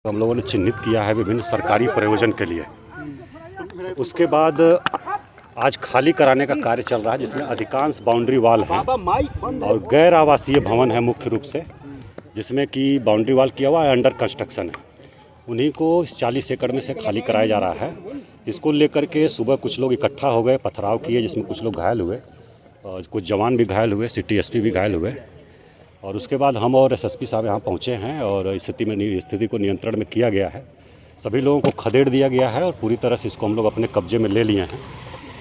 हम लोगों ने चिन्हित किया है विभिन्न सरकारी प्रयोजन के लिए। उसके बाद आज खाली कराने का कार्य चल रहा है, जिसमें अधिकांश बाउंड्री वॉल हैं और गैर आवासीय भवन है मुख्य रूप से, जिसमें कि बाउंड्री वॉल किया हुआ है, अंडर कंस्ट्रक्शन है। उन्हीं को इस 40 एकड़ में से खाली कराया जा रहा है। इसको लेकर के सुबह कुछ लोग इकट्ठा हो गए, पथराव किए, जिसमें कुछ लोग घायल हुए और कुछ जवान भी घायल हुए, सिटी एसपी भी घायल हुए। और उसके बाद हम और एसएसपी साहब यहाँ पहुँचे हैं और स्थिति को नियंत्रण में किया गया है। सभी लोगों को खदेड़ दिया गया है और पूरी तरह से इसको हम लोग अपने कब्जे में ले लिए हैं।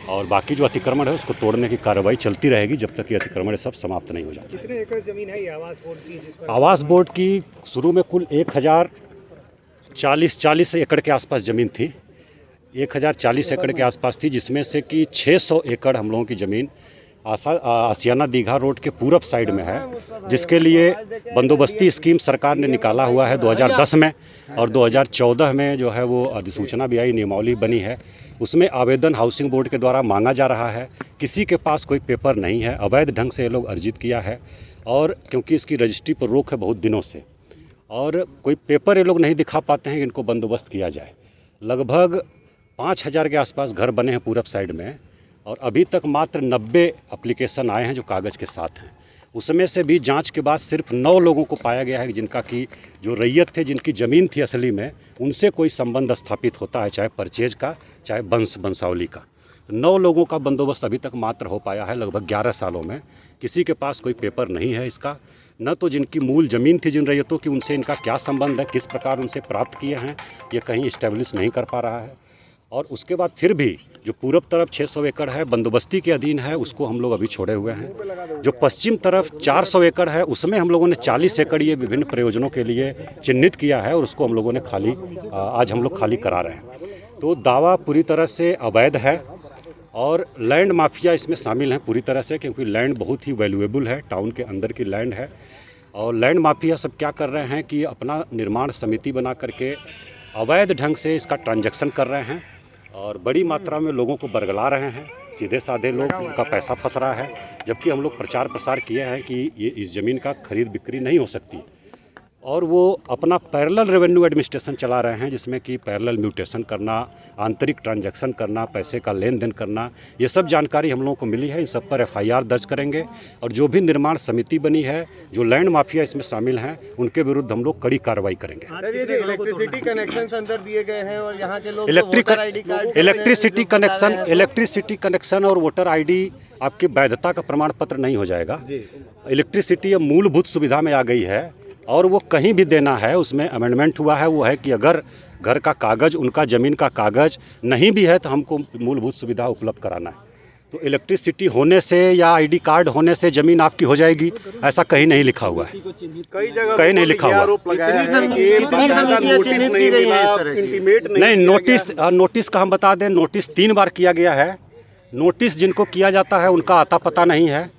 और बाकी जो अतिक्रमण है उसको तोड़ने की कार्रवाई चलती रहेगी जब तक ये अतिक्रमण सब समाप्त नहीं हो जाते। कितने एकड़ ज़मीन है ये आवास बोर्ड की? आवास बोर्ड की शुरू में कुल 1040 एकड़ के आसपास ज़मीन थी। 1040 एकड़ के आसपास थी, जिसमें से कि 600 एकड़ हम लोगों की ज़मीन आसियाना दीघा रोड के पूरब साइड में है, जिसके लिए बंदोबस्ती स्कीम सरकार ने निकाला हुआ है 2010 में, और 2014 में जो है वो अधिसूचना भी आई, नियमावली बनी है। उसमें आवेदन हाउसिंग बोर्ड के द्वारा मांगा जा रहा है। किसी के पास कोई पेपर नहीं है, अवैध ढंग से ये लोग अर्जित किया है। और क्योंकि इसकी रजिस्ट्री पर रोक है बहुत दिनों से, और कोई पेपर ये लोग नहीं दिखा पाते हैं कि इनको बंदोबस्त किया जाए। लगभग 5000 के आसपास घर बने हैं पूरब साइड में, और अभी तक मात्र 90 एप्लीकेशन आए हैं जो कागज़ के साथ हैं। उसमें से भी जांच के बाद सिर्फ 9 लोगों को पाया गया है कि जिनका कि जो रैयत थे, जिनकी ज़मीन थी असली में, उनसे कोई संबंध स्थापित होता है, चाहे परचेज का चाहे वंशावली का। 9 लोगों का बंदोबस्त अभी तक मात्र हो पाया है लगभग 11 सालों में। किसी के पास कोई पेपर नहीं है इसका, न तो जिनकी मूल ज़मीन थी जिन रैयतों की, उनसे इनका क्या संबंध है, किस प्रकार उनसे प्राप्त किए हैं, ये कहीं इस्टेब्लिश नहीं कर पा रहा है। और उसके बाद फिर भी जो पूरब तरफ 600 एकड़ है बंदोबस्ती के अधीन है, उसको हम लोग अभी छोड़े हुए हैं। जो पश्चिम तरफ 400 एकड़ है, उसमें हम लोगों ने 40 एकड़ ये विभिन्न प्रयोजनों के लिए चिन्हित किया है, और उसको हम लोगों ने आज हम लोग खाली करा रहे हैं। तो दावा पूरी तरह से अवैध है, और लैंड माफिया इसमें शामिल हैं पूरी तरह से, क्योंकि लैंड बहुत ही वैल्यूएबल है, टाउन के अंदर की लैंड है। और लैंड माफिया सब क्या कर रहे हैं कि अपना निर्माण समिति बना करके अवैध ढंग से इसका ट्रांजैक्शन कर रहे हैं, और बड़ी मात्रा में लोगों को बरगला रहे हैं। सीधे साधे लोग, उनका पैसा फंस रहा है। जबकि हम लोग प्रचार प्रसार किए हैं कि ये इस ज़मीन का खरीद बिक्री नहीं हो सकती, और वो अपना पैरेलल रेवेन्यू एडमिनिस्ट्रेशन चला रहे हैं, जिसमें कि पैरेलल म्यूटेशन करना, आंतरिक ट्रांजैक्शन करना, पैसे का लेन देन करना, ये सब जानकारी हम लोगों को मिली है। इन सब पर FIR दर्ज करेंगे, और जो भी निर्माण समिति बनी है, जो लैंड माफिया इसमें शामिल हैं, उनके विरुद्ध हम लोग कड़ी कार्रवाई करेंगे। इलेक्ट्रिसिटी कनेक्शन अंदर दिए गए हैं और यहाँ के लोग इलेक्ट्रिसिटी कनेक्शन और वोटर ID आपकी वैधता का प्रमाण पत्र नहीं हो जाएगा। इलेक्ट्रिसिटी अब मूलभूत सुविधा में आ गई है, और वो कहीं भी देना है। उसमें अमेंडमेंट हुआ है, वो है कि अगर घर का कागज़, उनका ज़मीन का कागज़ नहीं भी है, तो हमको मूलभूत सुविधा उपलब्ध कराना है। तो इलेक्ट्रिसिटी होने से या ID कार्ड होने से ज़मीन आपकी हो जाएगी, ऐसा कहीं नहीं लिखा हुआ है। कहीं नहीं लिखा हुआ। नहीं, नोटिस का हम बता दें, नोटिस 3 बार किया गया है। नोटिस जिनको किया जाता है उनका आता पता नहीं है,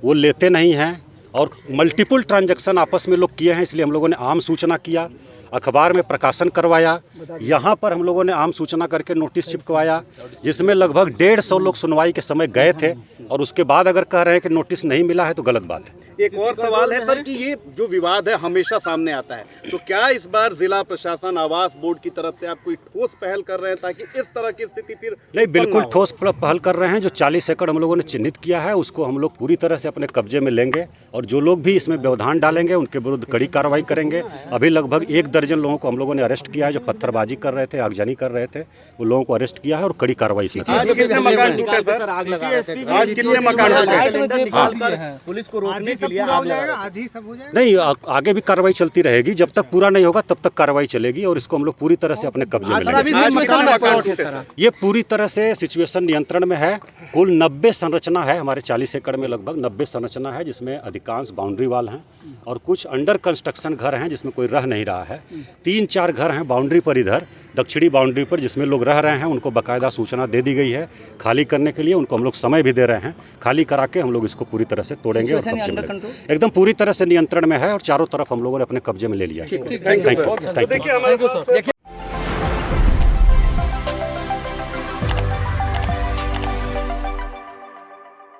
वो लेते नहीं हैं, और मल्टीपल ट्रांजैक्शन आपस में लोग किए हैं। इसलिए हम लोगों ने आम सूचना किया, अखबार में प्रकाशन करवाया, यहाँ पर हम लोगों ने आम सूचना करके नोटिस चिपकवाया, जिसमें लगभग 150 लोग सुनवाई के समय गए थे, और उसके बाद अगर कह रहे हैं कि नोटिस नहीं मिला है तो गलत बात है। एक और सवाल है सर कि ये जो विवाद है हमेशा सामने आता है, तो क्या इस बार जिला प्रशासन आवास बोर्ड की तरफ से आप कोई ठोस पहल कर रहे हैं ताकि इस तरह की स्थिति फिर नहीं? बिल्कुल ठोस पहल कर रहे हैं। जो 40 एकड़ हम लोगों ने चिन्हित किया है, उसको हम लोग पूरी तरह से अपने कब्जे में लेंगे, और जो लोग भी इसमें व्यवधान डालेंगे उनके विरुद्ध कड़ी कार्रवाई करेंगे। अभी लगभग 1 दर्जन लोगों को हम लोगों ने अरेस्ट किया है, जो पत्थरबाजी कर रहे थे, आगजनी कर रहे थे, वो लोगों को अरेस्ट किया है, और कड़ी कार्रवाई इसमें। आज कितने मकान टूटे सर? आज कितने मकान पुलिस को रोकने के लिए आज ही सब हो जाएगा? नहीं, आगे भी कार्रवाई चलती रहेगी। जब तक पूरा नहीं होगा तब तक कार्रवाई चलेगी, और इसको हम लोग पूरी तरह से अपने कब्जे में लेंगे। ये पूरी तरह से सिचुएशन नियंत्रण में है। कुल 90 संरचना है हमारे 40 एकड़ में, लगभग 90 संरचना है, जिसमें अधिकांश बाउंड्री वाल हैं, और कुछ अंडर कंस्ट्रक्शन घर हैं जिसमें कोई रह नहीं रहा है। 3-4 घर हैं बाउंड्री पर, इधर दक्षिणी बाउंड्री पर, जिसमें लोग रह रहे हैं। उनको बाकायदा सूचना दे दी गई है खाली करने के लिए। उनको हम लोग समय भी दे रहे हैं। खाली करा के हम लोग इसको पूरी तरह से तोड़ेंगे और कब्जे में लेंगे। एकदम पूरी तरह से नियंत्रण में है, और चारों तरफ हम लोगों ने अपने कब्जे में ले लिया है। Thank you.